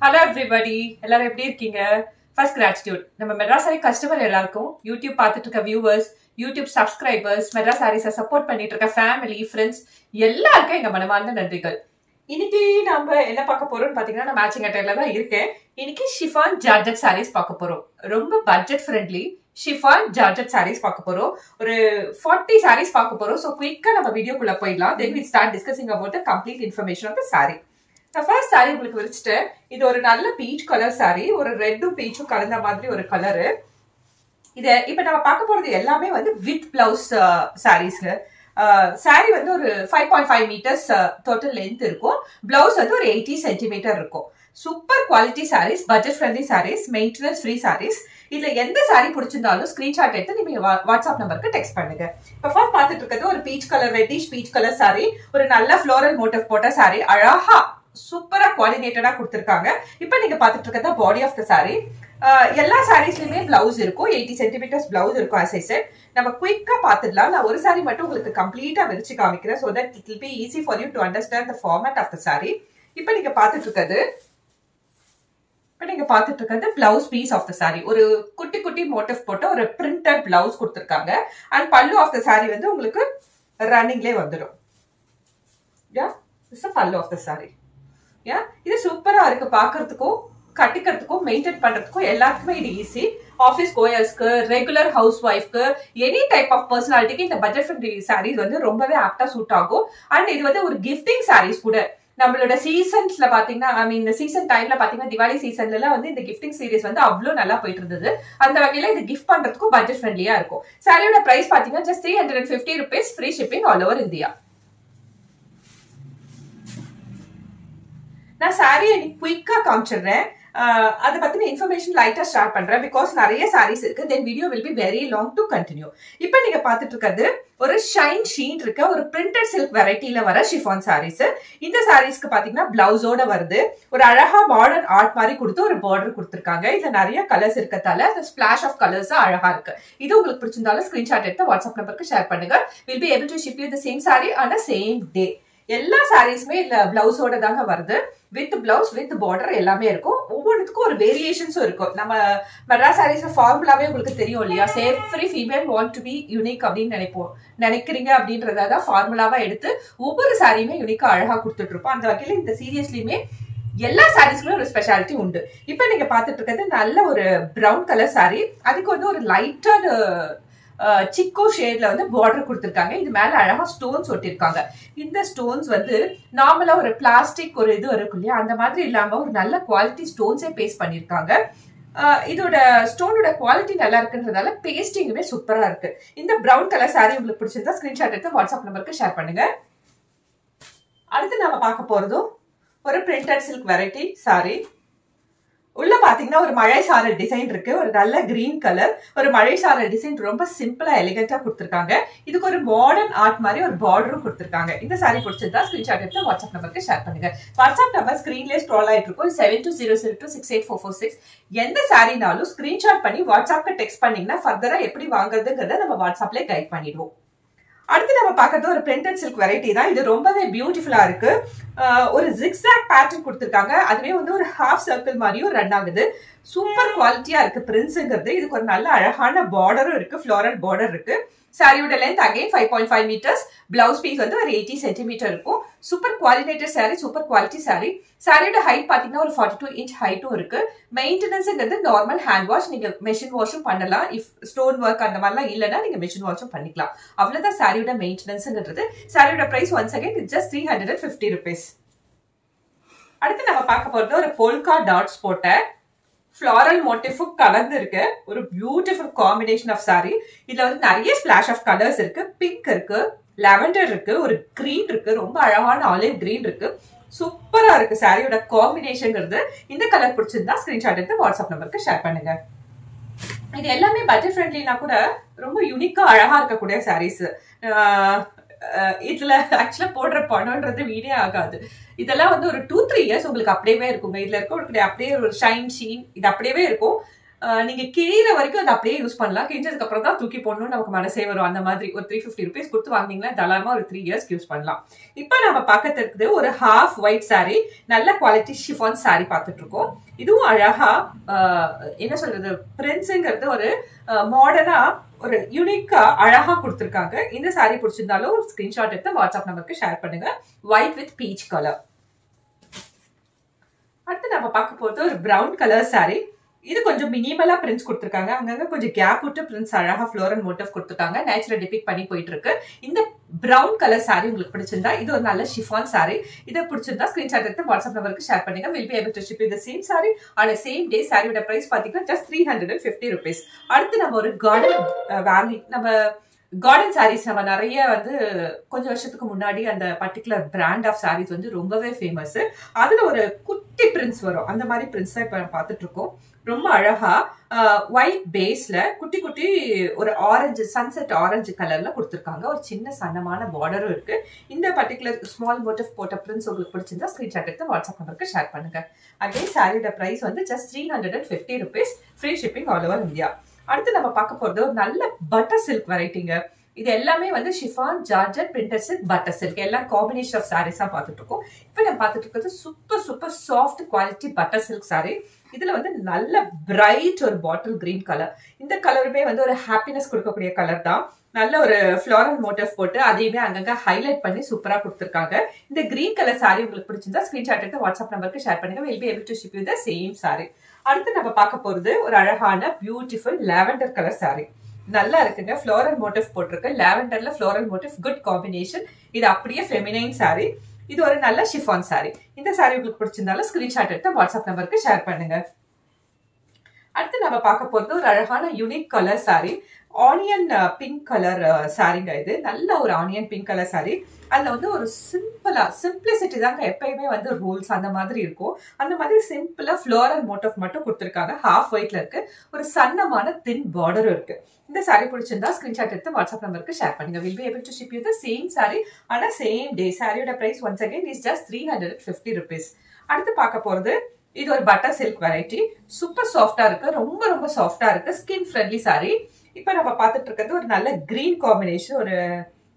Hello everybody. எல்லாரும் எப்படி இருக்கீங்க? First gratitude. நம்ம மெட்ராஸ் சாரி கஸ்டமர் எல்லாருக்கும், YouTube பார்த்துட்டு இருக்க viewers, YouTube subscribers, மெட்ராஸ் சாரீஸை சப்போர்ட் பண்ணிட்டு இருக்க ஃபேமிலி, ஃப்ரெண்ட்ஸ் எல்லாருக்கும் எங்க மனமார்ந்த நன்றிகள். இன்னைக்கு நம்ம என்ன பார்க்க போறோம்னு பாத்தீங்கன்னா நான் மேட்சிங் அட்டையர்ல தான் இருக்கேன். இன்னைக்கு ஷிஃபான் ஜார்ஜெட் சாரீஸ் பார்க்க போறோம். ரொம்ப budget friendly chiffon georgette sarees பார்க்க போறோம். ஒரு 40 சாரீஸ் பார்க்க போறோம். சோ குயிக்கா நம்ம வீடியோக்குள்ள போயிடலாம். Then we start discussing about the complete information of the saree. First sorry உங்களுக்கு விரிச்சிட்டேன். இது ஒரு நல்ல பீச் கலர் சாரி, ஒரு ரெட்டும் பீச்சும் கலந்த மாதிரி ஒரு கலரு. இது இப்ப நம்ம பார்க்க போறது எல்லாமே வந்து வித் பிளவுஸ் சாரீஸ்ல. சாரி வந்து ஒரு 5.5 மீட்டர்ஸ் டோட்டல் லென்த் இருக்கும். பிளவுஸ் வந்து ஒரு 80 சென்டிமீட்டர் இருக்கும். Super quality sarees, budget friendly sarees, maintenance free sarees. இதுல எந்த சாரி பிடிச்சிருந்தாலும் ஸ்கிரீன்ஷாட் எடுத்து நீங்க வாட்ஸ்அப் நம்பருக்கு டெக்ஸ்ட் பண்ணுங்க. இப்ப ஃபர்ஸ்ட் பார்த்துட்டு இருக்கிறது ஒரு peach colour, reddish peach colour sorry, ஒரு நல்ல ஃப்ளோரல் மோட்டிவ் போட்ட சாரி, அழகா சூப்பரா கோஆர்டினேட்டடா கொடுத்திருக்காங்க. இப்ப நீங்க பாத்துட்டு இருக்கிறது பாடி ஆஃப் த சாரி. எல்லா சாரீஸ்லயுமே பிளவுஸ் இருக்கும், 80 சென்டிமீட்டர்ஸ் பிளவுஸ் இருக்கும். as I said, நம்ம குயிக்கா பாத்துடலாம். நான் ஒரு சாரி மட்டும் உங்களுக்கு கம்ப்ளீட்டா விரிச்சு காமிக்கிறேன். so that it will be easy for you to understand the format of the saree. இப்ப நீங்க பாத்துட்டு இருக்கிறது blouse piece of the saree. ஒரு குட்டி குட்டி மோட்டிவ் போட்டு ஒரு பிரிண்டட் பிளவுஸ் கொடுத்திருக்காங்க. And pallu of the saree வந்து உங்களுக்கு ரன்னிங்லேயே வந்துடும். பல்லு ஆஃப் த சாரி. இது சூப்பரா இருக்கு. பாக்குறதுக்கும் கட்டிக்கிறதுக்கும் மெயின்டைன் பண்றதுக்கும் எல்லாத்துக்குமே இது ஈஸி. ஆபீஸ் கோயர்ஸ்க்கு, ரெகுலர் ஹவுஸ் ஒய்ஃப்க்கு, எனி டைப் ஆஃப் பர்சனாலிட்டிக்கு இந்த பட்ஜெட் ஃப்ரெண்ட்லி சாரீஸ் வந்து ரொம்பவே ஆப்டா சூட் ஆகும். அண்ட் இது வந்து ஒரு கிஃப்டிங் சாரீஸ் கூட. நம்மளோட சீசன்ஸ்ல பாத்தீங்கன்னா, ஐ மீன் சீசன் டைம்ல பாத்தீங்கன்னா திவாலி சீசன்ல எல்லாம் வந்து இந்த கிஃப்டிங் சீரீஸ் வந்து அவ்வளவு நல்லா போயிட்டு இருந்தது. அந்த வகையில இது கிஃப்ட் பண்றதுக்கும் பட்ஜெட் ஃப்ரெண்ட்லியா இருக்கும். சாரியோட பிரைஸ் பாத்தீங்கன்னா just 350 rupees, free shipping all over India. நான் சாரியை குயிக்கா காமிச்சிடுறேன். அதை பத்தின இன்ஃபர்மேஷன் லைட்டா ஷேர் பண்றேன். பிகாஸ் நிறைய சாரீஸ் இருக்கு. தென் video will be very long to continue. இப்ப நீங்க பாத்துட்டு இருக்கிறது ஒரு ஷைன் ஷீட் இருக்க ஒரு பிரிண்டட் சில்க் வெரைட்டில வர ஷிஃபான் சாரீஸ். இந்த சாரீஸ்க்கு பாத்தீங்கன்னா பிளவுஸோட வருது. ஒரு அழகா மாடர்ன் ஆர்ட் மாதிரி கொடுத்து ஒரு பார்டர் கொடுத்திருக்காங்க. இதுல நிறைய கலர்ஸ் இருக்கத்தால அந்த ஸ்பிளாஷ் ஆஃப் கலர்ஸ் அழகா இருக்கு. இது உங்களுக்கு பிடிச்சிருந்தாலும் ஸ்கிரீன்ஷாட் எடுத்து வாட்ஸ்அப் நம்பருக்கு ஷேர் பண்ணுங்க. Will be able to ship you the same sorry on the same day. எல்லா சாரீஸுமே இல்ல பிளவுஸோட தாங்க வருது. வித் பிளவுஸ் வித் பார்டர் எல்லாமே இருக்கும். ஒவ்வொன்றுக்கும் ஒரு வேரியேஷன்ஸும் இருக்கும். நம்ம மெட்ராஸ் சாரீஸ் ஃபார்முலாவே உங்களுக்கு தெரியும் இல்லையா? Every female want to be unique அப்படின்னு நினைக்கிறீங்க அப்படின்றதான் ஃபார்முலாவா எடுத்து ஒவ்வொரு சாரியுமே யூனிக்கா அழகா கொடுத்துட்டு இருப்போம். அந்த வகையில இந்த சீரியஸ்லயுமே எல்லா சாரீஸ்க்குமே ஒரு ஸ்பெஷாலிட்டி உண்டு. இப்ப நீங்க பாத்துட்டு இருக்கிறது நல்ல ஒரு பிரவுன் கலர் சாரி. அதுக்கு வந்து ஒரு லைட்டர் சிக்கோ ஷேட்ல வந்து பார்டர் கொடுத்திருக்காங்க. இது மேல அழகா ஸ்டோன்ஸ் ஒட்டிருக்காங்க. இந்த ஸ்டோன்ஸ் வந்து நார்மலா ஒரு பிளாஸ்டிக் ஒரு இது இருக்கும் இல்லையா, அந்த மாதிரி இல்லாம ஒரு நல்ல குவாலிட்டி ஸ்டோன்ஸே பேஸ்ட் பண்ணிருக்காங்க. இதோட ஸ்டோனோட குவாலிட்டி நல்லா இருக்குன்றதால பேஸ்டிங்குமே சூப்பரா இருக்கு. இந்த பிரவுன் கலர் சாரி உங்களுக்கு பிடிச்சிருந்தா ஸ்கிரீன்ஷாட் எடுத்து வாட்ஸ்அப் நம்பருக்கு ஷேர் பண்ணுங்க. அடுத்து நாம பார்க்க போறதும் ஒரு பிரிண்டட் சில்க் வெரைட்டி சாரி. உள்ள பாத்தீங்கன்னா ஒரு மழை சாரல் டிசைன் இருக்கு. ஒரு நல்ல கிரீன் கலர் ஒரு மழை சாரல் டிசைன் ரொம்ப சிம்பிளா எலிகண்டா கொடுத்திருக்காங்க. இதுக்கு ஒரு மாடர்ன் ஆர்ட் மாதிரி ஒரு பார்டரும் கொடுத்திருக்காங்க. இந்த சாரி பிடிச்சிருந்தா ஸ்கிரீன்ஷாட் எடுத்து வாட்ஸ்அப் நம்பருக்கு ஷேர் பண்ணுங்க. வாட்ஸ்அப் நம்பர் ஸ்கிரீன்லேயே ஸ்க்ரால் ஆயிட்டு இருக்கும். 7200268446. எந்த சாரினாலும் ஸ்கிரீன்ஷாட் பண்ணி வாட்ஸ்அப்க்கு டெக்ஸ்ட் பண்ணீங்கன்னா ஃபர்தரா எப்படி வாங்குறதுங்கிறத நம்ம வாட்ஸ்அப்ல கைட் பண்ணிடுவோம். அடுத்து நம்ம பார்க்கறது ஒரு பிரிண்டட் சில்க் வெரைட்டி தான். இது ரொம்பவே பியூட்டிஃபுல்லா இருக்கு. ஒரு ஜிக்ஸாக் பேட்டர்ன் கொடுத்திருக்காங்க. அதுவே வந்து ஒரு ஹாஃப் சர்க்கிள் மாதிரியும் ரன் ஆகுது. சூப்பர் குவாலிட்டியா இருக்கு பிரிண்ட்ஸ்ங்கிறது. இதுக்கு ஒரு நல்ல அழகான பார்டரும் இருக்கு, ஃப்ளோரல் பார்டர் இருக்கு. சாரியோட length again 5.5 metres. Blouse piece வந்து ஒரு 80 சென்டிமீட்டர் இருக்கும். Super qualitated sari, super quality sari. சாரியோட ஹைட் பாத்தீங்கன்னா ஒரு 42 இன்ச் ஹைட்டும் இருக்கு. மெயின்டெனன்ஸ்ங்கிறது நார்மல் ஹேண்ட் வாஷ், நீங்க மெஷின் வாஷும் பண்ணலாம். இஃப் ஸ்டோன் ஒர்க் அந்த மாதிரிலாம் இல்லைன்னா நீங்க மெஷின் வாஷும் பண்ணிக்கலாம். அவ்வளவுதான் சாரியோட மெயின்டெனன்ஸ்ங்கிறது. சாரியோட price once again just 350 rupees. அடுத்து நம்ம பார்க்க போறது ஒரு போல்கா டாட்ஸ் போட்ட ஃப்ளாரல் மோட்டிஃபும் கலந்து இருக்கு. ஒரு பியூட்டிஃபுல் காம்பினேஷன் ஆஃப் சாரி. இதுல வந்து நிறைய ஸ்பிளாஷ் ஆஃப் கலர்ஸ் இருக்கு. பிங்க் இருக்கு, லாவெண்டர் இருக்கு, ஒரு கிரீன் இருக்கு, ரொம்ப அழகான ஆலிவ் கிரீன் இருக்கு. சூப்பரா இருக்கு சாரியோட காம்பினேஷன்ங்கிறது. இந்த கலர் பிடிச்சிருந்தா ஸ்கிரீன்ஷாட் எடுத்து வாட்ஸ்அப் நம்பருக்கு ஷேர் பண்ணுங்க. இது எல்லாமே பட்ஜெட் ஃப்ரெண்ட்லினா கூட ரொம்ப யூனிக்கா அழகா இருக்கக்கூடிய சாரீஸ். இதுல ஆக்சுவலா போடுற பணம்ன்றது வீடே ஆகாது. இதெல்லாம் வந்து ஒரு 2-3 இயர்ஸ் உங்களுக்கு அப்படியே இருக்குங்க. இதுல இருக்க அப்படியே ஒரு ஷைன் ஷீன் இது அப்படியே இருக்கும். நீங்க கிழிற வரைக்கும் அதை அப்படியே யூஸ் பண்ணலாம். கிழிஞ்சதுக்கு அப்புறம் தான் தூக்கி போடணும் நமக்கு மனசே வரும். அந்த மாதிரி ஒரு 350 rupees கொடுத்து வாங்கினீங்கன்னா தாராளமா ஒரு 3 years யூஸ் பண்ணலாம். இப்ப நம்ம பார்க்கறது இருக்குது ஒரு half white saree, நல்ல குவாலிட்டி ஷிஃபான் saree பார்த்துட்டு இருக்கோம். இதுவும் அழகா என்ன சொல்றது, பிரின்ஸ்ங்கிறது ஒரு மாடர்னா ஒரு யூனிக்கா அழகா கொடுத்திருக்காங்க. இந்த saree பிடிச்சிருந்தாலும் ஒரு ஸ்கிரீன்ஷாட் எடுத்து வாட்ஸ்அப் நம்பருக்கு ஷேர் பண்ணுங்க. White with peach colour. அடுத்து நம்ம பார்க்க போறது ஒரு பிரவுன் கலர் saree. இது கொஞ்சம் மினிமலா பிரிண்ட்ஸ் கொடுத்திருக்காங்க. அங்கங்க கொஞ்சம் கேப் விட்டு பிரிண்ட்ஸ் அழகா ஃப்ளோரல் மோட்டிவ் கொடுத்துட்டாங்க. நேச்சுரல் டிபிக் பண்ணி போயிட்டு இருக்கு. இந்த பிரவுன் கலர் saree உங்களுக்கு பிடிச்சிருந்தா இது ஒரு நல்ல ஷிஃபான் saree. இதை பிடிச்சிருந்தா ஸ்கிரீன்ஷாட் எடுத்து வாட்ஸ்அப் நம்பருக்கு ஷேர் பண்ணுங்க. Will be able to ship you the same saree on a same day. சாரியோட பிரைஸ் பாத்தீங்கன்னா just 350 rupees. அடுத்து நம்ம ஒரு கார்டன் வேலி, நம்ம கார்டன் சாரீஸ் நம்ம நிறைய வந்து கொஞ்சம் வருஷத்துக்கு முன்னாடி அந்த பர்டிகுலர் பிராண்ட் ஆஃப் சாரீஸ் வந்து ரொம்பவே ஃபேமஸ். அதுல ஒரு குட்டி பிரிண்ட்ஸ் வரும். அந்த மாதிரி பிரிண்ட்ஸ் தான் இப்ப பார்த்துட்டு இருக்கோம். ரொம்ப அழகா ஒயிட் பேஸ்ல குட்டி குட்டி ஒரு ஆரஞ்சு, சன்செட் ஆரஞ்சு கலர்ல கொடுத்துருக்காங்க. ஒரு சின்ன சன்னமான பார்டரும் இருக்கு. இந்த பர்டிகுலர் ஸ்மால் மோட்டிவ் போட்ட பிரிண்ட்ஸ் உங்களுக்கு பிடிச்சிருந்தா ஸ்கிரீன்ஷாட் எடுத்து வாட்ஸ்அப் நம்பருக்கு ஷேர் பண்ணுங்க. அகைன் சாரியோட பிரைஸ் வந்து just 350 rupees. Free shipping all over India. அடுத்து நம்ம பார்க்க போறது ஒரு நல்ல பட்டர் சில்க் வெரைட்டிங்க. இது எல்லாமே வந்து chiffon, georgette, printed silk, butter silk எல்லாம் காம்பினேஷன் ஆஃப் சாரீஸா பார்த்துட்டு இருக்கோம். இப்போ நம்ம பார்த்துட்டு இருக்கிறது super super soft quality butter silk sari. இதுல வந்து நல்ல பிரைட் ஒரு பாட்டில் கிரீன் கலர். இந்த கலருமே வந்து ஒரு ஹாப்பினஸ் கொடுக்கக்கூடிய கலர் தான். நல்ல ஒரு ஃப்ளோரல் மோட்டிவ் போட்டு அதையுமே அங்கங்க ஹைலைட் பண்ணி சூப்பரா கொடுத்துருக்காங்க. இந்த கிரீன் கலர் சாரீ உங்களுக்கு பிடிச்சிருந்தா ஸ்கிரீன்ஷாட் எடுத்து வாட்ஸ்அப் நம்பருக்கு ஷேர் பண்ணுங்க. Will be able to ship you the same saree. அடுத்து நம்ம பார்க்க போறது ஒரு அழகான பியூட்டிஃபுல் லாவெண்டர் கலர் சாரீ. நல்லா இருக்குங்க. ஃப்ளோரல் மோட்டிவ் போட்டிருக்கு. லாவெண்டர்ல ஃப்ளோரல் மோட்டிவ், குட் காம்பினேஷன். இது அப்படியே ஃபெமினைன் சாரீ. இது ஒரு நல்ல ஷிஃபான் சாரீ. இந்த சாரீ உங்களுக்கு பிடிச்சிருந்தாலும் ஸ்கிரீன்ஷாட் எடுத்து வாட்ஸ்அப் நம்பருக்கு ஷேர் பண்ணுங்க. அடுத்து நம்ம பார்க்க போறது ஒரு அழகான unique colour sari. Onion pink colour சாரீங்க. இது நல்ல ஒரு ஆனியன் பிங்க் கலர் சாரீ. அதுல வந்து ஒரு சிம்பிளிசிட்டி தாங்க எப்பயுமே வந்து ரூல்ஸ் அந்த மாதிரி இருக்கும். அந்த மாதிரி சிம்பிளா ஃப்ளோரல் மோட்டிவ் மட்டும் கொடுத்துருக்காங்க. ஹாஃப் ஒயிட்ல இருக்கு. ஒரு சன்னமான தின் பார்டர் இருக்கு. இந்த சாரீ பிடிச்சிருந்தா ஸ்கிரீன்ஷாட் எடுத்து வாட்ஸ்அப் நம்பருக்கு ஷேர் பண்ணுங்க. Will be able to ship you the same saree on a same day. சாரியோட price once again is just 350 rupees. அடுத்து பார்க்க போறது இது ஒரு பட்டர் சில்க் வெரைட்டி. சூப்பர் சாஃப்டா இருக்கு. ரொம்ப ரொம்ப சாஃப்டா இருக்கு. Skin friendly sari. இப்ப நம்ம பார்த்துட்டு இருக்கிறது ஒரு நல்ல கிரீன் காம்பினேஷன், ஒரு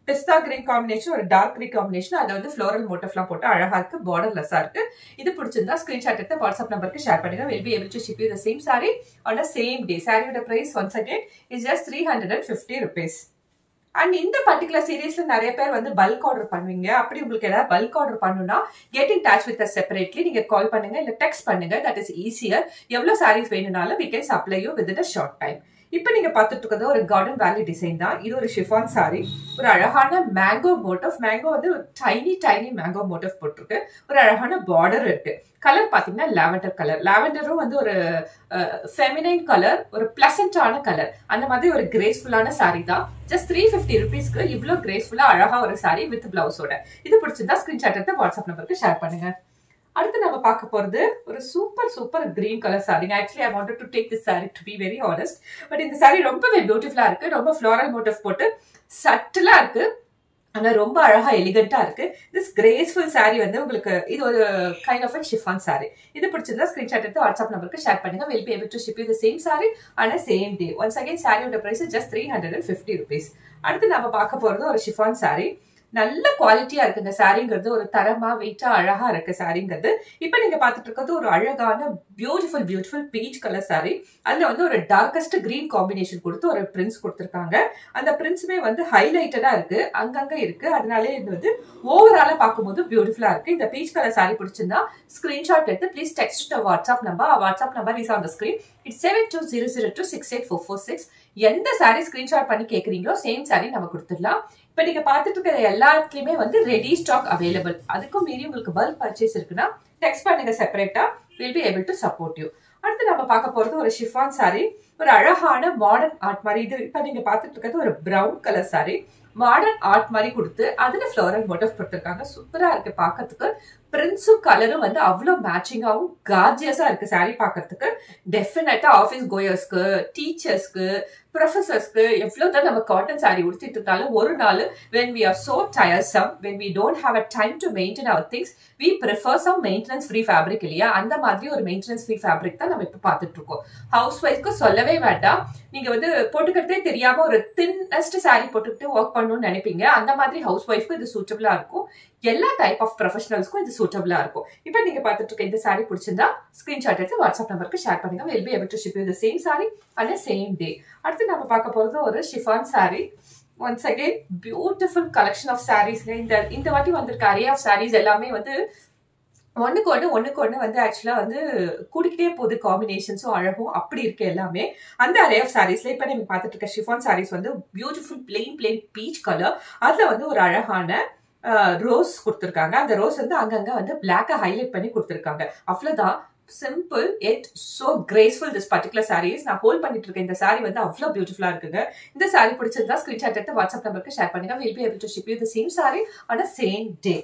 பிஸ்தா கிரீன் காம்பினேஷன், ஒரு டார்க் கிரீன் காம்பினேஷன். அதை வந்து ஃப்ளோரல் மோட்டிவ்லாம் போட்டு அழகா இருக்கு. பார்டர்லெஸ்ஸா இருக்கு. இது பிடிச்சிருந்தா ஸ்கிரீன்ஷாட் எடுத்து வாட்ஸ்அப் நம்பருக்கு ஷேர் பண்ணுங்க. Will be able to ship you the same saree on a same day. சாரியோட price once again is just 350 rupees. And இந்த பர்டிகுலர் சீரீஸ்ல நிறைய பேர் வந்து பல்க் ஆர்டர் பண்ணுவீங்க. அப்படி உங்களுக்கு ஏதாவது பல்க் ஆர்டர் பண்ணுனா get in touch with us separately. நீங்க கால் பண்ணுங்க, இல்ல டெக்ஸ்ட் பண்ணுங்க. That is easier. எவ்வளவு சாரீஸ் வேணும்னாலும் we can supply you within a short time. இப்ப நீங்க பார்த்துட்டு இருக்கிறது ஒரு கார்டன் வேலி டிசைன் தான். இது ஒரு ஷிஃபான் சாரீ. ஒரு அழகான மேங்கோ மோட்டிவ். மேங்கோ வந்து ஒரு டைனி மேங்கோ மோட்டிவ் போட்டிருக்கு. ஒரு அழகான பார்டர் இருக்கு. கலர் பாத்தீங்கன்னா லாவெண்டர் கலர். லாவெண்டரும் வந்து ஒரு ஃபெமினைன் கலர், ஒரு பிளசண்டான கலர். அந்த மாதிரி ஒரு கிரேஸ்ஃபுல்லான சாரீ தான். just 350 rupeesக்கு இவ்வளவு கிரேஸ்ஃபுல்லா அழகா ஒரு சாரீ வித் பிளவுஸோட. இது பிடிச்சிருந்தா ஸ்கிரீன்ஷாட் எடுத்து வாட்ஸ்அப் நம்பருக்கு ஷேர் பண்ணுங்க. அடுத்து நம்ம பார்க்க போறது ஒரு super green colour sari. Actually I wanted to take this sari to be very honest. But இந்த சாரீ ரொம்பவே பியூட்டிஃபுல்லா இருக்கு. ரொம்ப ஃப்ளோரல் மோட்டிவ் போட்டு சட்டிலா இருக்கு. ஆனா ரொம்ப அழகா எலிகண்டா இருக்கு. திஸ் கிரேஸ்ஃபுல் சாரீ வந்து உங்களுக்கு இது ஒரு கைண்ட் ஆஃப் ஷிஃபான் சாரீ. இது பிடிச்சிருந்தா ஸ்கிரீன்ஷாட் எடுத்து வாட்ஸ்அப் நம்பருக்கு ஷேர் பண்ணுங்க. Will be able to ship you the same saree on a same day. Once again சாரியோட பிரைஸ் just 350 rupees. அடுத்து நம்ம பார்க்க போறது ஒரு ஷிஃபான் சாரீ. நல்ல குவாலிட்டியா இருக்குங்க. சாரீங்கிறது ஒரு தரமா வெயிட்டா அழகா இருக்கு சாரீங்கிறது. இப்ப நீங்க பாத்துட்டு இருக்கிறது ஒரு அழகான பியூட்டிஃபுல் பீச் கலர் சாரீ. அதுல வந்து ஒரு டார்கஸ்ட் கிரீன் காம்பினேஷன் கொடுத்து ஒரு பிரிண்ட்ஸ் கொடுத்திருக்காங்க. அந்த பிரிண்ட்ஸுமே வந்து ஹைலைட்டடா இருக்கு. அங்கங்க இருக்கு. அதனாலே இது வந்து ஓவராலா பார்க்கும்போது பியூட்டிஃபுல்லா இருக்கு. இந்த பீச் கலர் சாரீ பிடிச்சிருந்தா ஸ்கிரீன்ஷாட் எடுத்து please text to WhatsApp number. WhatsApp number is on the screen. It's 7200268446. எந்த சாரீ ஸ்கிரீன்ஷாட் பண்ணி கேக்குறீங்களோ சேம் சாரீ நம்ம கொடுத்துடலாம். இப்ப நீங்க பாத்துட்டு இருக்கிற எல்லாத்துலயுமே வந்து ரெடி ஸ்டாக் அவைலபிள். அதுக்கும் மீறி உங்களுக்கு பல்க் பர்ச்சேஸ் இருக்குன்னா டெக்ஸ்ட் பண்ணுங்க செப்பரேட்டா. Will be able to support you. அடுத்து நம்ம பார்க்க போறது ஒரு ஷிஃபான் சாரீ. ஒரு அழகான மாடர்ன் ஆர்ட் மாதிரி. இது இப்ப நீங்க பாத்துட்டு இருக்கிறது ஒரு brown colour sari. Modern art மாதிரி கொடுத்து அதுல ஃப்ளோரல் மோட்டிவ் கொடுத்திருக்காங்க. சூப்பரா இருக்கு பாக்கிறதுக்கு. பிரிண்ட்ஸும் கலரும் வந்து அவ்வளோ மேட்சிங்காகவும் கார்ஜியஸா இருக்கு சாரி பார்க்கறதுக்கு. டெஃபினட்டா ஆஃபீஸ் கோயர்ஸ்க்கு, டீச்சர்ஸ்க்கு, ப்ரொஃபசர்ஸ்க்கு எவ்வளவுதான் நம்ம காட்டன் சாரி உடுத்திட்டு இருந்தாலும் ஒரு நாள் when we are so tiresome, when we don't have a time to maintain our things, we prefer some maintenance free fabric இல்லையா? அந்த மாதிரி ஒரு maintenance free fabric தான் நம்ம இப்ப பார்த்துட்டு இருக்கோம். ஹவுஸ் ஒய்ஃப்க்கு சொல்லவே வேண்டாம். நீங்க வந்து போட்டுக்கிறதே தெரியாம ஒரு தின்னஸ்ட் சாரி போட்டுக்கிட்டு ஒர்க் பண்ணணும்னு நினைப்பீங்க. அந்த மாதிரி ஹவுஸ் ஒய்ஃப்க்கு இது சூட்டபிளா இருக்கும். எல்லா டைப் ஆஃப் ப்ரொஃபஷனல்ஸ்க்கும் இது சூட்டபிளா இருக்கும். இப்போ நீங்க பார்த்துட்டு இருக்க இந்த சாரி பிடிச்சிருந்தா ஸ்கிரீன்ஷாட் எடுத்து வாட்ஸ்அப் நம்பருக்கு ஷேர் பண்ணுங்க. we'll be able to ship you the same saree on the same day. அடுத்து நம்ம பார்க்க போறது ஒரு chiffon saree. Once again beautiful collection of sarees. இந்த வாட்டி வந்திருக்க அரே ஆஃப் சாரீஸ் எல்லாமே வந்து ஒண்ணுக்கு ஒண்ணு வந்து ஆக்சுவலா வந்து கூடிக்கிட்டே போகுது. காம்பினேஷன்ஸும் அழகும் அப்படி இருக்கு எல்லாமே. அந்த அரே ஆஃப் சாரீஸ்ல இப்ப நீங்க பார்த்துட்டு இருக்க ஷிஃபான் சாரீஸ் வந்து பியூட்டிஃபுல் பிளெயின் பீச் கலர். அதுல வந்து ஒரு அழகான ரோஸ் கொடுத்துருக்காங்க. அந்த ரோஸ் வந்து அங்கங்க வந்து பிளாக்கை ஹைலைட் பண்ணி கொடுத்துருக்காங்க. அவ்வளவுதான். Simple yet so graceful this particular sarees. நான் ஹோல்ட் பண்ணிட்டு இருக்கேன். இந்த சாரி வந்து அவ்வளோ பியூட்டிஃபுல்லா இருக்குங்க. இந்த சாரி பிடிச்சிருந்தா ஸ்கிரீன்ஷாட் எடுத்து வாட்ஸ்அப் நம்பருக்கு ஷேர் பண்ணுங்க. we'll be able to ship you the same saree on the same day.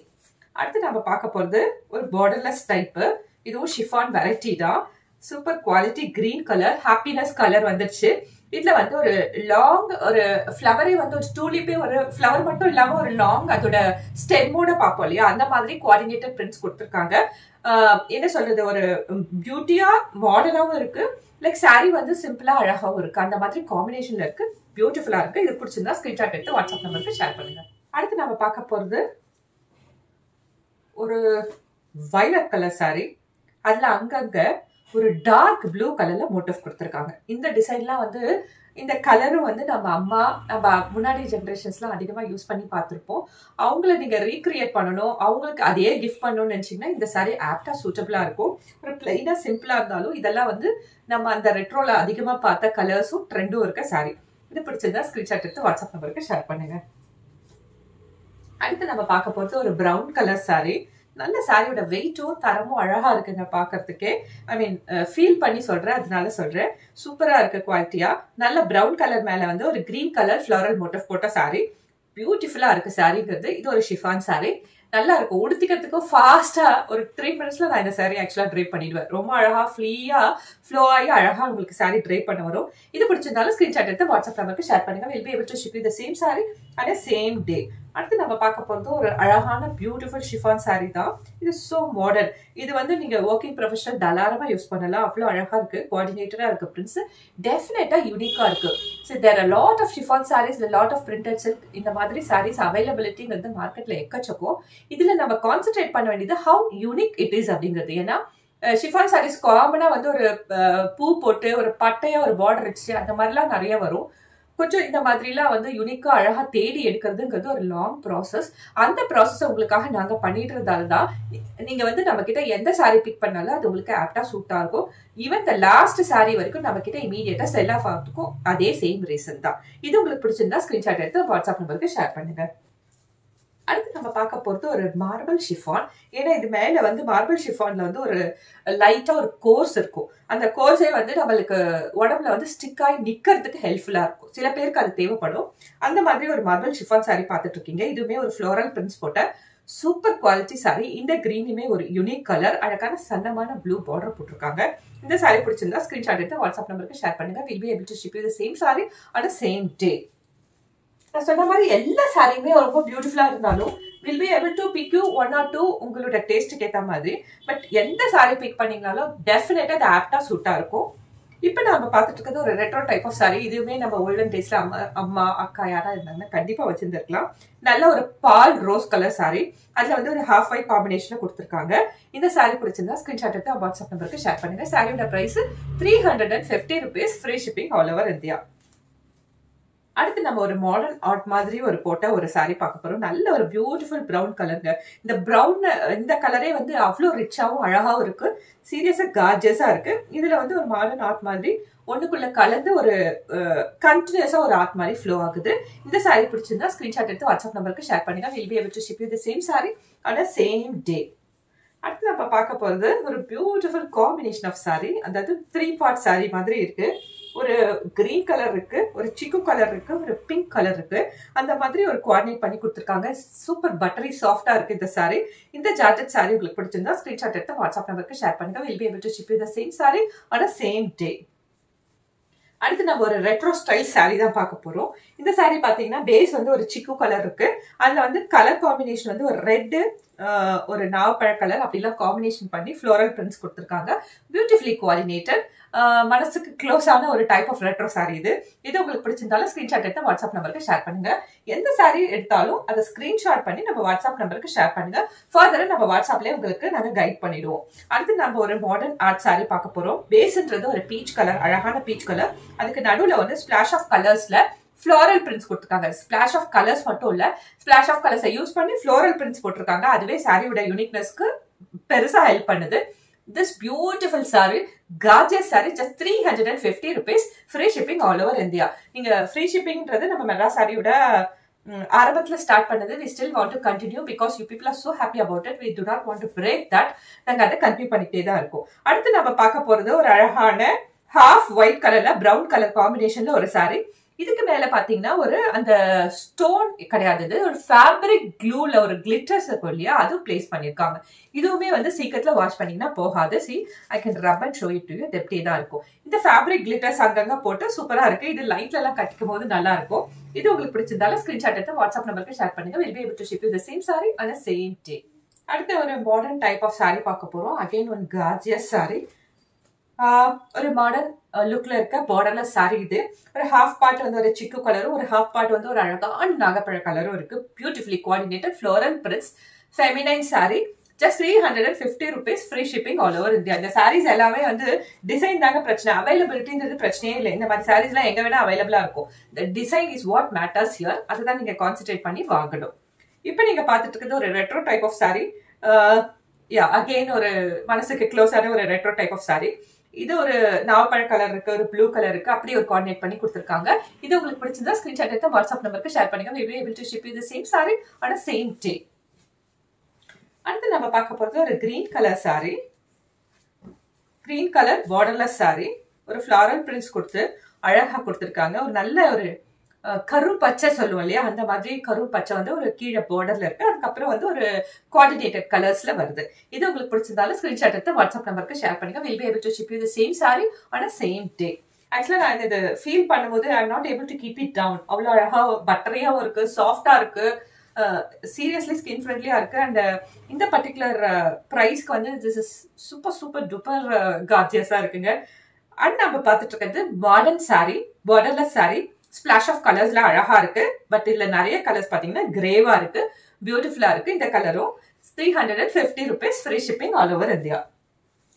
அடுத்து நம்ம பார்க்க போறது ஒரு பார்டர்லெஸ் டைப். இதுவும் ஷிஃபான் வெரைட்டி தான். Super quality green colour, happiness colour வந்துருச்சு. இதுல வந்து ஒரு லாங் ஒரு ஃபிளவரே வந்து ஒரு டூலிப்பே ஒரு ஃபிளவர் மட்டும் இல்லாம ஒரு லாங் அதோட ஸ்டெம்மோட பார்ப்போம் இல்லையா? அந்த மாதிரி கோஆர்டினேட்டட் பிரிண்ட்ஸ் கொடுத்துருக்காங்க. என்ன சொல்றது, ஒரு பியூட்டியா மாடர்னாவும் இருக்கு. லைக் சாரி வந்து சிம்பிளா அழகாவும் இருக்கு. அந்த மாதிரி காம்பினேஷன்ல இருக்கு. பியூட்டிஃபுல்லா இருக்கு. இது பிடிச்சிருந்தா ஸ்கிரீன்ஷாட் எடுத்து வாட்ஸ்அப் நம்பருக்கு ஷேர் பண்ணுங்க. அடுத்து நம்ம பார்க்க போறது ஒரு வயலட் கலர் சாரி. அதுல அங்கங்க ஒரு டார்க் ப்ளூ கலர்ல மோட்டிவ் கொடுத்துருக்காங்க. இந்த டிசைன்லாம் வந்து இந்த கலரும் வந்து நம்ம முன்னாடி ஜென்ரேஷன்ஸ்லாம் அதிகமா யூஸ் பண்ணி பார்த்துருப்போம். அவங்கள நீங்க ரீக்ரியேட் பண்ணணும், அவங்களுக்கு அதே கிஃப்ட் பண்ணணும்னு நினைச்சீங்கன்னா இந்த சாரி ஆப்டா சூட்டபிளா இருக்கும். ஒரு பிளைனா சிம்பிளா இருந்தாலும் இதெல்லாம் வந்து நம்ம அந்த ரெட்ரோல அதிகமா பார்த்த கலர்ஸும் ட்ரெண்டும் இருக்க சாரி. இது பிடிச்சதா ஸ்கிரீன்ஷாட் எடுத்து வாட்ஸ்அப் நம்பருக்கு ஷேர் பண்ணுங்க. அடுத்து நம்ம பார்க்க போறது ஒரு பிரவுன் கலர் சாரி. நல்ல சாரியோட வெயிட்டும் தரமும் அழகா இருக்குங்க பாக்குறதுக்கே. ஐ மீன் ஃபீல் பண்ணி சொல்றேன், அதனால சொல்றேன். சூப்பரா இருக்கு குவாலிட்டியா. நல்ல பிரவுன் கலர் மேல வந்து ஒரு கிரீன் கலர் ஃபிளோரல் மோட்டிவ் போட்ட சாரி. பியூட்டிஃபுல்லா இருக்கு சாரிங்கிறது. இது ஒரு ஷிஃபான் சாரி. நல்லா இருக்கும். உடுத்திக்கிறதுக்கும் ஃபாஸ்டா ஒரு 3 minutesல நான் இந்த சாரி ஆக்சுவலா ட்ரைப் பண்ணிடுவேன். ரொம்ப அழகா ஃப்ளோ ஆகி அழகா உங்களுக்கு சாரி ட்ரைப் பண்ண வரும். இது பிடிச்சிருந்தாலும் ஸ்கிரீன்ஷாட் எடுத்து வாட்ஸ்அப் நம்பருக்கு ஷேர் பண்ணுங்க. we'll be able to ship you the same saree on the same day. அடுத்து நம்ம பார்க்க போறது ஒரு அழகான பியூட்டிஃபுல் ஷிஃபான் சாரி தான். இது சோ மாடர்ன். இது வந்து நீங்க ஒர்க்கிங் ப்ரொஃபஷனல் தாராளமா யூஸ் பண்ணலாம். அவ்வளோ அழகா இருக்கு. கோஆர்டினேட்டரா இருக்கு. பிரிண்ட்ஸ் டெஃபினட்டா யூனிக்கா இருக்கு. So there are lot of chiffon sarees, lot of printed silk. இந்த மாதிரி சாரீஸ் அவைலபிலிட்டிங்கிறது மார்க்கெட்ல எக்கச்சக்கம். இதுல நம்ம கான்சென்ட்ரேட் பண்ண வேண்டியது ஹவு யூனிக் இட் இஸ் அப்படிங்கிறது. ஏன்னா ஷிஃபான் சாரீஸ் காமனா வந்து ஒரு பூ போட்டு ஒரு பட்டையா ஒரு பார்டர் வச்சு அந்த மாதிரிலாம் நிறைய வரும். கொஞ்சம் இந்த மாதிரிலாம் வந்து யூனிக்கா அழகா தேடி எடுக்கிறதுங்கிறது ஒரு லாங் ப்ராசஸ். அந்த ப்ராசஸ் உங்களுக்காக நாங்க பண்ணிடுறதால தான் நீங்க வந்து நம்ம கிட்ட எந்த சாரி பிக் பண்ணாலும் அது உங்களுக்கு ஆப்டா சூட்டா இருக்கும். ஈவன் த லாஸ்ட் சாரி வரைக்கும் நம்ம கிட்ட இமீடியட்டா செல் ஆஃப் ஆகிறதுக்கும் அதே சேம் ரீசன் தான். இது உங்களுக்கு பிடிச்சிருந்தா ஸ்கிரீன்ஷாட் எடுத்து வாட்ஸ்அப் நம்பருக்கு ஷேர் பண்ணுங்க. அடுத்து நம்ம பார்க்க போறது ஒரு மார்பிள் ஷிஃபான். ஏன்னா இது மேல வந்து மார்பிள் ஷிஃபான்ல வந்து ஒரு லைட்டா ஒரு கோர்ஸ் இருக்கும். அந்த கோர்ஸே வந்து நம்மளுக்கு உடம்புல வந்து ஸ்டிக் ஆகி நிக்கிறதுக்கு ஹெல்ப்ஃபுல்லா இருக்கும். சில பேருக்கு அது தேவைப்படும். அந்த மாதிரி ஒரு மார்பிள் ஷிஃபான் சாரி பார்த்துட்டு இருக்கீங்க. இதுவுமே ஒரு ஃப்ளோரல் பிரிண்ட்ஸ் போட்ட சூப்பர் குவாலிட்டி சாரி. இந்த கிரீனுமே ஒரு யூனிக் கலர், அழகான சன்னமான ப்ளூ பார்டர் போட்டிருக்காங்க. இந்த சாரி பிடிச்சிருந்தா ஸ்கிரீன்ஷாட் எடுத்து வாட்ஸ்அப் நம்பருக்கு ஷேர் பண்ணுங்க. we'll be able to ship you the same saree on the same day. நான் சொன்ன மாதிரி எல்லா சாரியுமே ரொம்ப பியூட்டிஃபுல்லா இருந்தாலும் will be able to pick you 1 or 2 உங்களோட டேஸ்ட்டுக்கு ஏற்ற மாதிரி. பட் எந்த சாரி பிக் பண்ணீங்கனாலும் டெஃபினட்டா அது ஆப்டா சூட்டா இருக்கும். இப்போ நம்ம பார்த்துட்டு இருக்கிறது ஒரு ரெட்ரோ டைப் ஆஃப் சாரி. இதுவுமே நம்ம ஓல்டன் டேஸ்ல அம்மா அக்கா யாரா இருந்தாங்கன்னா கண்டிப்பா வச்சிருந்துருக்கலாம். நல்ல ஒரு பால் ரோஸ் கலர் சாரி. அதுல வந்து ஒரு ஹாஃப் ஒயிட் காம்பினேஷன்ல கொடுத்துருக்காங்க. இந்த சாரி பிடிச்சிருந்தா ஸ்கிரீன்ஷாட் எடுத்து வாட்ஸ்அப் நம்பருக்கு ஷேர் பண்ணுங்க. சாரியோட price 350 rupees, free shipping all over India. அடுத்து நம்ம ஒரு மாடர்ன் ஆர்ட் மாதிரி ஒரு போட்ட ஒரு சாரி பார்க்க போறோம். நல்ல ஒரு பியூட்டிஃபுல் பிரவுன் கலருங்க. இந்த கலரே வந்து அவ்வளோ ரிச்சாவும் அழகாவும் இருக்கு. சீரியஸா கார்ஜியஸா இருக்கு. இதுல வந்து ஒரு மாடர்ன் ஆர்ட் மாதிரி ஒண்ணுக்குள்ள கலந்து ஒரு கண்டினியூஸா ஒரு ஆர்ட் மாதிரி ஃப்ளோ ஆகுது. இந்த சாரி பிடிச்சிருந்தா ஸ்கிரீன்ஷாட் எடுத்து வாட்ஸ்அப் நம்பருக்கு ஷேர் பண்ணுங்க. we'll be able to ship you the same saree on the same day. அடுத்து நம்ம பார்க்க போறது ஒரு பியூட்டிஃபுல் காம்பினேஷன் ஆஃப் சாரி. அதாவது 3 part சாரி மாதிரி இருக்கு. ஒரு கிரீன் கலர் இருக்கு, ஒரு சிக்கு கலர் இருக்கு, ஒரு பிங்க் கலர் இருக்கு. அந்த மாதிரி ஒரு கோஆர்டினேட் பண்ணி கொடுத்துருக்காங்க. சூப்பர் பட்டரி சாஃப்டா இருக்கு இந்த சாரி. இந்த ஜார்ஜெட் சாரி உங்களுக்கு பிடிச்சிருந்தா ஸ்கிரீன்ஷாட் எடுத்து வாட்ஸ்அப் நம்பருக்கு ஷேர் பண்ணுங்க. Will be able to ship you the same sorry on a same day. அடுத்து நம்ம ஒரு ரெட்ரோ ஸ்டைல் சாரி தான் பார்க்க போறோம். இந்த சாரி பாத்தீங்கன்னா பேஸ் வந்து ஒரு சிக்கு கலர் இருக்கு. அதுல வந்து கலர் காம்பினேஷன் வந்து ஒரு ரெட், ஒரு நாவப்பழ கலர் அப்படிலாம் காம்பினேஷன் பண்ணி ஃப்ளோரல் பிரிண்ட்ஸ் கொடுத்துருக்காங்க. பியூட்டிஃபுல்லி கோஆர்டினேட்டட், மனசுக்கு க்ளோஸ் ஆன ஒரு டைப் ஆஃப் ரெட்ரோ சாரி இது. இது உங்களுக்கு பிடிச்சிருந்தாலும் ஸ்கிரீன்ஷாட் எடுத்து வாட்ஸ்அப் நம்பருக்கு ஷேர் பண்ணுங்க. எந்த சாரி எடுத்தாலும் அதை ஸ்கிரீன்ஷாட் பண்ணி நம்ம வாட்ஸ்அப் நம்பருக்கு ஷேர் பண்ணுங்க. ஃபர்தரா நம்ம வாட்ஸ்அப்லயே உங்களுக்கு நாங்க கைட் பண்ணிடுவோம். அடுத்து நம்ம ஒரு மாடர்ன் ஆர்ட் சாரி பார்க்க போறோம். பேஸ்ன்றது ஒரு பீச் கலர், அழகான பீச் கலர். அதுக்கு நடுவுல வந்து ஸ்பிளாஷ் ஆஃப் கலர்ஸ்ல ஃப்ளோரல் பிரிண்ட்ஸ் கொடுத்துருக்காங்க. ஸ்பிளாஷ் ஆஃப் கலர்ஸ் மட்டும் இல்ல, ஸ்பிளாஷ் ஆஃப் கலர்ஸை யூஸ் பண்ணி ஃப்ளோரல் பிரிண்ட்ஸ் போட்டிருக்காங்க. அதுவே சாரியோட யூனிக்னஸ்க்கு பெருசா ஹெல்ப் பண்ணுது. This beautiful saree, gorgeous saree, just 350 rupees, free shipping all over India. நீங்க free shippingன்றது நம்ம மெகா சாரியோட ஆரம்பத்துல ஸ்டார்ட் பண்ணது. we still want to continue because you people are so happy about it. we do not want to break that. நாங்க அதை continue பண்ணிட்டே தான் இருக்கோம். அடுத்து நம்ம பார்க்க போறது ஒரு அழகான half white கலர்ல brown கலர் காம்பினேஷன்ல ஒரு saree. இதுக்கு மேல பாத்தீங்கன்னா ஒரு அந்த ஸ்டோன் கிடையாது, இது ஒரு ஃபேப்ரிக் க்ளூல ஒரு கிளிட்டர்ஸ் இருக்கும் இல்லையா, அது பிளேஸ் பண்ணிருக்காங்க. இதுவுமே வந்து சீக்கிரத்துல வாஷ் பண்ணீங்கன்னா போகாது. See I can rub and show it to you. இது எப்படியே தான் இருக்கும். இந்த ஃபேப்ரிக் கிளிட்டர்ஸ் அங்கங்க போட்டு சூப்பரா இருக்கு. இது லைட்ல எல்லாம் கட்டிக்கும் போது நல்லா இருக்கும். இது உங்களுக்கு பிடிச்சிருந்தாலும் ஸ்கிரீன்ஷாட் எடுத்து வாட்ஸ்அப் நம்பருக்கு ஷேர் பண்ணுங்க. Will be able to ship you the same sorry on a same day. அடுத்து ஒரு மாடர்ன் டைப் ஆஃப் சாரி பார்க்க போறோம். Again one gorgeous sari. ஒரு மாடர்ன் லுக்ல இருக்க பார்டர்லெஸ் சாரி இது. ஒரு ஹாஃப் பார்ட் வந்து ஒரு சிக்கு கலரும், ஒரு ஹாஃப் பார்ட் வந்து ஒரு அழகான நாகப்பழ கலரும் இருக்கு. Beautifully coordinated floral prints feminine sorry. Just 350 rupees, free shipping all over India. இந்த சாரீஸ் எல்லாமே வந்து டிசைன் தாங்க பிரச்சனை, அவைலபிலிட்டின்றது பிரச்சனையே இல்லை. இந்த மாதிரி சாரீஸ்லாம் எங்க வேணா அவைலபிளா இருக்கும். இந்த design is what matters here. அதுதான் நீங்க கான்சென்ட்ரேட் பண்ணி வாங்கணும். இப்போ நீங்க பார்த்துட்டு இருக்கிறது ஒரு retro type of sari. Again ஒரு மனசுக்கு க்ளோஸான ஒரு ரெட்ரோ டைப் ஆஃப் சாரி. இது ஒரு நாவப்பழ கலர் இருக்கு, ஒரு ப்ளூ கலர் இருக்கு, அப்படியே ஒரு கோஆர்டினேட் பண்ணி கொடுத்துருக்காங்க. இது உங்களுக்கு பிடிச்சிருந்தா ஸ்கிரீன்ஷாட் எடுத்து வாட்ஸ்அப் நம்பருக்கு ஷேர் பண்ணுங்க. we will be able to ship you the same saree on a same day. அடுத்து நம்ம பார்க்க போறது ஒரு green colour sorry. Green colour borderless sorry. ஒரு ஃப்ளாரல் பிரிண்ட்ஸ் கொடுத்து அழகா கொடுத்துருக்காங்க. ஒரு நல்ல ஒரு கரு பச்சை சொல்லுவோம் இல்லையா, அந்த மாதிரி கரு பச்சை வந்து ஒரு கீழே பார்டர்ல இருக்கு. அதுக்கப்புறம் வந்து ஒரு கோஆர்டினேட்டட் கலர்ஸ்ல வருது. இது உங்களுக்கு பிடிச்சிருந்தாலும் ஸ்கிரீன்ஷாட் எடுத்து வாட்ஸ்அப் நம்பருக்கு ஷேர் பண்ணுங்க. Will be able to ship you the same sorry on a same day. ஆக்சுவலா நான் இது ஃபீல் பண்ணும்போது I am not able to keep it down. அவ்வளோ அழகா பட்டரியாவும் இருக்கு, சாஃப்டா இருக்கு, சீரியஸ்லி ஸ்கின் ஃப்ரெண்ட்லியா இருக்கு. அண்ட் இந்த பர்டிகுலர் பிரைஸ்க்கு வந்து this is super super duper கார்ஜியஸா இருக்குங்க. அண்ட் நம்ம பார்த்துட்டு இருக்கிறது modern sari, borderless sari. Splash of கலர்ஸ்ல அழகா இருக்கு. பட் இதுல நிறைய கலர்ஸ் பாத்தீங்கன்னா கிரேவா இருக்கு, பியூட்டிஃபுல்லா இருக்கு. இந்த கலரும் 350 rupees, free shipping all over India.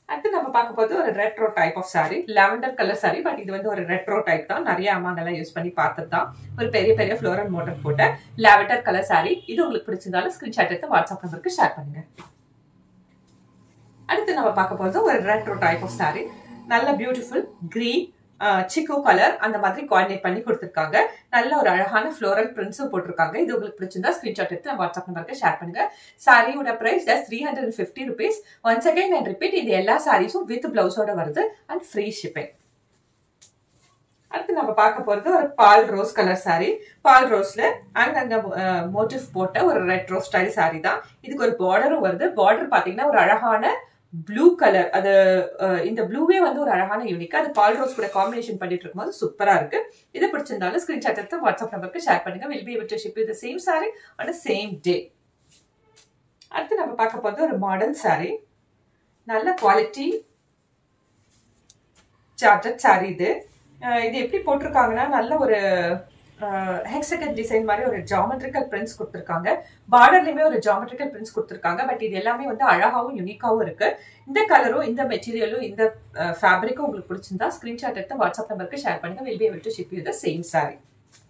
அடுத்து நம்ம பார்க்க போது ஒரு retro type of sari, lavender colour sari. But இது வந்து ஒரு ரெட்ரோ டைப் தான். நிறைய அம்மாங்கெல்லாம் யூஸ் பண்ணி பார்த்தது தான். ஒரு பெரிய பெரிய ஃப்ளோரல் மோட்டர் போட்ட லாவெண்டர் கலர் சாரி. இது உங்களுக்கு பிடிச்சிருந்தாலும் ஸ்கிரீன்ஷாட் எடுத்து வாட்ஸ்அப் நம்பருக்கு ஷேர் பண்ணுங்க. அடுத்து நம்ம பார்க்க போது ஒரு ரெட்ரோ டைப் ஆஃப் சாரி. நல்ல பியூட்டிஃபுல் கிரீன் சிக்கு கலர் அந்த மாதிரி கோஆர்டினேட் பண்ணி கொடுத்துருக்காங்க. நல்ல ஒரு அழகான ஃப்ளோரல் பிரிண்ட்ஸும் போட்டிருக்காங்க. இது உங்களுக்கு பிடிச்சிருந்தா ஸ்கிரீன்ஷாட் எடுத்து வாட்ஸ்அப் நம்பருக்கு ஷேர் பண்ணுங்க. சாரியோட price just 350 rupees. Once again and repeat, இது எல்லா சாரீஸும் வித் பிளவுஸோட வருது அண்ட் ஃப்ரீ ஷிப்பிங். அடுத்து நம்ம பார்க்க போறது ஒரு பால் ரோஸ் கலர் சாரி. பால் ரோஸ்ல அங்கங்க மோட்டிவ் போட்ட ஒரு ரெட்ரோ ஸ்டைல் சாரி தான். இதுக்கு ஒரு பார்டரும் வருது. பார்டர் பாத்தீங்கன்னா ஒரு அழகான ப்ளூ கலர். அது இந்த ப்ளூவே வந்து ஒரு அழகான யூனிக்கா அது பால் ரோஸ் கூட காம்பினேஷன் பண்ணிட்டு இருக்கும்போது சூப்பரா இருக்கு. இது பிடிச்சிருந்தாலும் ஸ்கிரீன்ஷாட் எடுத்து வாட்ஸ்அப் நம்பருக்கு ஷேர் பண்ணுங்க. Will be able to ship you the same sorry on a same day. அடுத்து நம்ம பார்க்க போறது ஒரு மாடர்ன் சாரி. நல்ல குவாலிட்டி சார்ஜட் சாரி இது. இது எப்படி போட்டிருக்காங்கன்னா நல்ல ஒரு ஹெக்ஸகன் டிசைன் மாதிரி ஒரு ஜியோமெட்ரிக்கல் பிரிண்ட்ஸ் கொடுத்துருக்காங்க. பார்டர்லயுமே ஒரு ஜியோமெட்ரிக்கல் பிரிண்ட்ஸ் கொடுத்துருக்காங்க. பட் இது எல்லாமே வந்து அழகாவும் யூனிக்காவும் இருக்கு. இந்த கலரும் இந்த மெட்டீரியலும் இந்த ஃபேப்ரிக்கும் உங்களுக்கு பிடிச்சிருந்தா ஸ்கிரீன்ஷாட் எடுத்து வாட்ஸ்அப் நம்பருக்கு ஷேர் பண்ணுங்க. Will be able to ship you the same sari.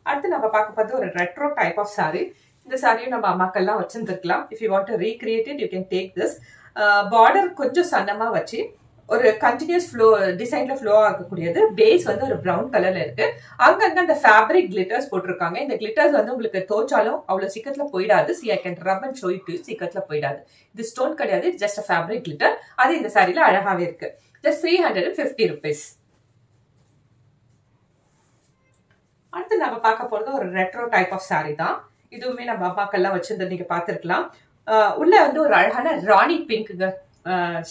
அடுத்து நம்ம பார்க்க போது ஒரு ரெட்ரோ டைப் ஆஃப் சாரி. இந்த சாரியும் நம்ம அம்மாக்கள்லாம் வச்சிருந்துருக்கலாம். If you want to recreate it you can take this. Border கொஞ்சம் சன்னமா வச்சு ஒரு கண்டினியூஸ் ஃப்ளோ டிசைன்ல ஃப்ளோ ஆகக்கூடியது. பேஸ் வந்து ஒரு ப்ரௌன் கலர்ல இருக்கு. அங்கங்க அந்த ஃபேப்ரிக் கிளிட்டர்ஸ் போட்டிருக்காங்க. இந்த கிளிட்டர்ஸ் வந்து உங்களுக்கு தோச்சாலும் அவ்வளவு சீக்கிரத்துல போயிடாது. See I can rub and show it to you. சீக்கிரத்துல போயிடாது. இது ஸ்டோன் கிடையாது, ஜஸ்ட் அ ஃபேப்ரிக் கிளிட்டர். அது இந்த சாரியில அழகாவே இருக்கு. Just 350 rupees. அடுத்து நம்ம பார்க்க போறது ஒரு ரெட்ரோ டைப் ஆஃப் சாரி தான். இதுவுமே நம்ம அம்மாக்கெல்லாம் வச்சிருந்தது நீங்க பார்த்திருக்கலாம். உள்ள வந்து ஒரு அழகான ராணி பிங்க்குங்க,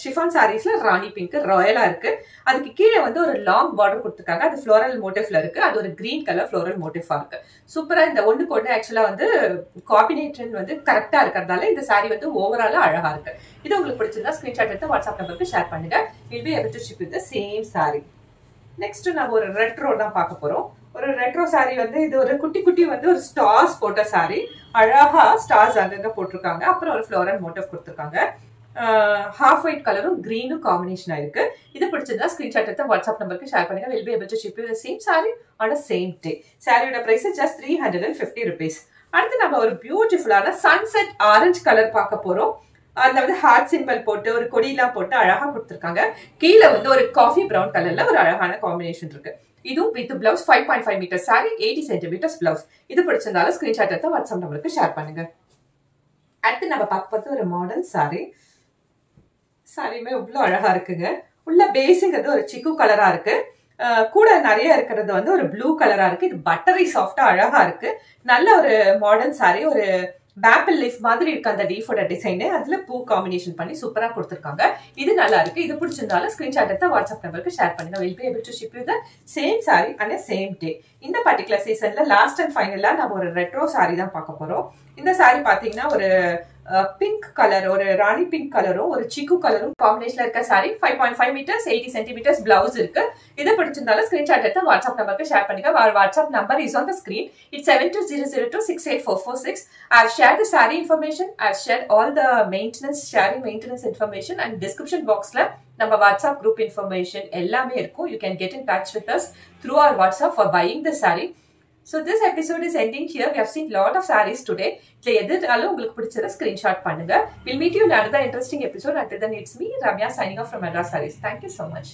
ஷிஃபான் சாரீஸ்ல ராணி பிங்க் ராயலா இருக்கு. அதுக்கு கீழே வந்து ஒரு லாங் பார்டர் கொடுத்துருக்காங்க. அது ஃப்ளோரல் மோட்டிவ்ல இருக்கு. அது ஒரு கிரீன் கலர் ஃப்ளோரல் மோட்டிவா இருக்கு. சூப்பரா இந்த ஒண்ணுக்கு ஒண்ணு ஆக்சுவலா வந்து காம்பினேஷன் வந்து கரெக்டா இருக்கிறதால இந்த சாரி வந்து ஓவராலா அழகா இருக்கு. இது உங்களுக்கு பிடிச்சிருந்தா ஸ்கிரீன்ஷாட் எடுத்து வாட்ஸ்அப் நம்பருக்கு ஷேர் பண்ணுங்க. Will be able to ship with the same sari. Next நம்ம ஒரு ரெட்ரோ தான் பார்க்க போறோம். ஒரு ரெட்ரோ சாரி வந்து இது ஒரு குட்டி குட்டி வந்து ஒரு ஸ்டார்ஸ் போட்ட சாரி. அழகா ஸ்டார்ஸ் அங்கங்க போட்டிருக்காங்க. அப்புறம் ஒரு ஃப்ளோரல் மோட்டிவ் கொடுத்துருக்காங்க. ஹாஃப் ஒயிட் கலரும் கிரீனும் காம்பினேஷன் ஆயிருக்கு. இது பிடிச்சிருந்தா ஸ்கிரீன்ஷாட் எடுத்து வாட்ஸ்அப் நம்பருக்கு ஷேர் பண்ணுங்க. Will be able to ship you the same sorry on a same day. சாரியோட பிரைஸ் ஜஸ்ட் 350 rupees. அடுத்து நம்ம ஒரு பியூட்டிஃபுல்லான சன்செட் ஆரஞ்சு கலர் பார்க்க போறோம். அதுல வந்து ஹார்ட் சிம்பிள் போட்டு ஒரு கொடியெல்லாம் போட்டு அழகா கொடுத்துருக்காங்க. கீழே வந்து ஒரு காஃபி பிரவுன் கலர்ல ஒரு அழகான காம்பினேஷன் இருக்கு. இதுவும் with blouse 5.5 metre sari, 80 centimetres blouse. இது பிடிச்சிருந்தாலும் ஸ்கிரீன்ஷாட் எடுத்து வாட்ஸ்அப் நம்பருக்கு ஷேர் பண்ணுங்க. அடுத்து நம்ம பார்க்க போறது ஒரு மாடர்ன் சாரி. சாரியுமே இவ்வளவு அழகா இருக்குங்க. உள்ள பேஸுங்கிறது ஒரு சிக்கு கலரா இருக்கு. கூட நிறைய இருக்கிறது வந்து ஒரு ப்ளூ கலரா இருக்கு. இது பட்டரி சாஃப்டா அழகா இருக்கு. நல்ல ஒரு மாடர்ன் சாரி. ஒரு பேப்பிள் லீஃப் மாதிரி இருக்கு அந்த லீஃபோட டிசைன். அதுல பூ காம்பினேஷன் பண்ணி சூப்பரா கொடுத்துருக்காங்க. இது நல்லா இருக்கு. இது பிடிச்சிருந்தாலும் ஸ்கிரீன்ஷாட் எடுத்து வாட்ஸ்அப் நம்பருக்கு ஷேர் பண்ணுங்க. Will be able to ship you the same sorry on a same day. இந்த பர்டிகுலர் சீசன்ல லாஸ்ட் அண்ட் ஃபைனலா நம்ம ஒரு ரெட்ரோ சாரி தான் பார்க்க போறோம். இந்த சாரி பாத்தீங்கன்னா ஒரு பிங்க் கலர், ஒரு ராணி பிங்க் கலரும் ஒரு சிக்கு கலரும் காம்பினேஷன்ல இருக்க சாரி. 5.5 மீட்டர்ஸ் 80 சென்டிமீட்டர்ஸ் பிளவுஸ் இருக்கு. இது பிடிச்சிருந்தாலும் ஸ்கிரீன்ஷாட் எடுத்து வாட்ஸ்அப் நம்பருக்கு ஷேர் பண்ணுங்க. WhatsApp number is on the screen. It's 7200268446. I've shared the saree information. I've shared all the maintenance information and description boxல நம்ம வாட்ஸ்அப் குரூப் இன்ஃபர்மேஷன் எல்லாமே இருக்கும். You can get in touch with us through our WhatsApp for buying the saree. So this episode is ending here. We have seen lot of sarees today. இதுல எதுனாலும் உங்களுக்கு பிடிச்சத screenshot பண்ணுங்க. We'll meet you in another interesting episode. Until then, it's me, Ramya, signing off from Madras Sarees. Thank you so much.